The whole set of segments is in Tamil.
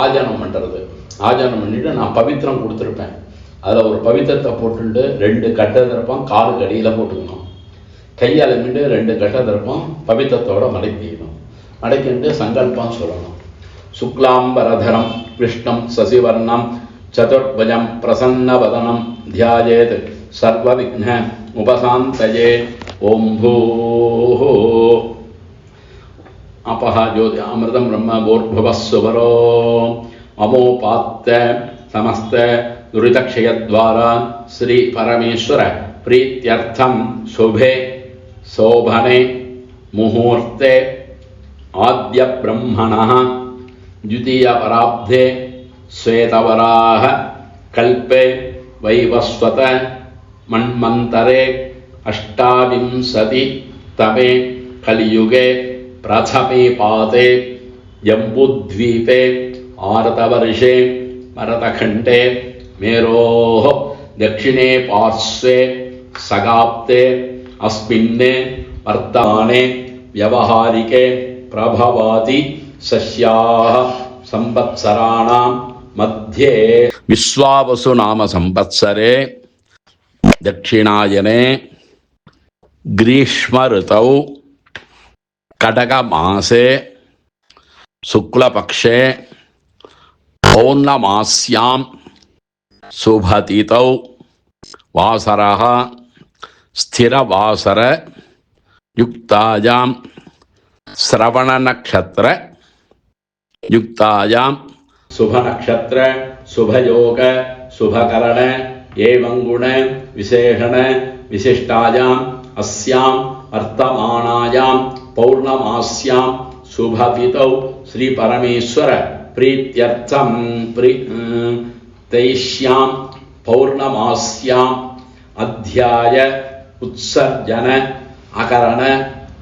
ஆஜனம் பண்ணுறது. ஆஜனம் பண்ணிவிட்டு நான் பவித்திரம் கொடுத்துருப்பேன். அதில் ஒரு பவித்திரத்தை போட்டுட்டு 2 கட்டை திறப்பம் காலுக்கு அடியில் போட்டுக்கணும். கையால் மீண்டு 2 கட்டை திறப்பம் பவித்திரத்தோடு மடக்கிக்கணும். மடக்கிட்டு சங்கல்பம் சொல்லணும். சுக்லாம்பரதரம் விஷ்ணம் சசிவர்ணம் சதுர்புஜம் பிரசன்னவதனம் தியாயேத் சர்வவிக்ன உபசாந்தயே. ஓம் பூः अपः ज्योति अमृतं ब्रह्म भूर्भुवः सुवरो ममोपात्त समस्त दुरितक्षयद्वारा श्री परमेश्वर प्रीत्यर्थं शुभे शोभने मुहूर्ते आद्य ब्रह्मणः द्वितीयवराब्धे श्वेतवराह कल्पे वैवस्वत मन्वन्तरे अष्टाविंशतितमे कलियुगे प्रथमे पाते जम्बूद्वीपे आरतवर्षे भरतखण्डे मेरोः दक्षिणे पार्श्वे सगाप्ते अस्मिन् वर्तमाने व्यवहारिके प्रभवाति सस्याः संवत्सराणां मध्ये विश्वावसु नाम संवत्सरे दक्षिणायने ग्रीष्म ऋतौ கடகமாசே சுக்லபக்ஷே பௌர்ணமாஸ்யாம் சுபதிதௌ வாசரः ஸ்திரவாசர யுக்தாயாம் ஸ்ரவணநக்ஷத்ர யுக்தாயாம் சுபநக்ஷத்ர சுபயோக சுபகரண ஏவங்குண விசேஷண விசிஷ்டாயாம் அஸ்யாம் वर्तमानायां पौर्णमास्यां शुभतिथौ श्री परमेश्वर प्रीत्यर्थं तैष्यां पौर्णमास्यां अध्याय उत्सर्जन अकरण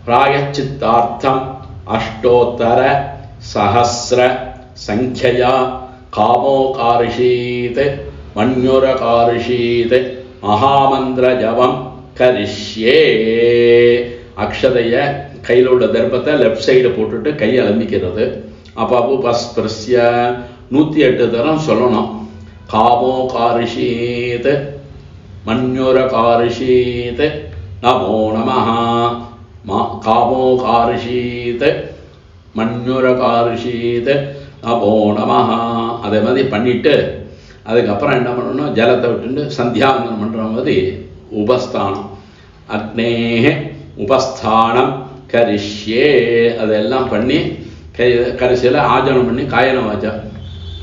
प्रायश्चित्तार्थं अष्टोत्तर सहस्र संख्यया कामोकार्षीत् मन्युरकार्षीत् महामंत्र जपं கரிஷ்யே. அக்ஷதைய கையில் உள்ள தர்ப்பத்தை லெஃப்ட் சைடு போட்டுட்டு கையை அலம்பிக்கிறது. அப்போ உபஸ்பிருஷ்ய 108 தரம் சொல்லணும். காமோ காரிஷீத் மன்யுர காரிஷீத் நமோ நமஹ. காமோ காரிஷீத் மன்யுர காரிஷீத் நமோ நமஹ. அதே மாதிரி பண்ணிட்டு அதுக்கப்புறம் என்ன பண்ணணும், ஜலத்தை விட்டுட்டு சந்தியாவந்தனம் பண்ணுற மாதிரி உபஸ்தானம் அக்னேஹ உபஸ்தானம் கரிஷ்யே அதெல்லாம் பண்ணி கடைசியில் ஆஜனம் பண்ணி காயன வாச்சா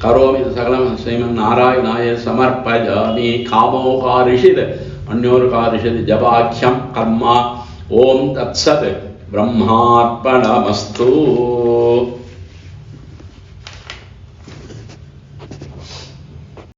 கரோமி சகலம் ஸ்ரீமன் நாராயணாய சமர்ப்பயாமி. காமோகாரிஷித் அந்யோர்காரிஷித் ஜபாக்கியம் கர்மா. ஓம் தத்சத் பிரம்மார்ப்பணமஸ்து.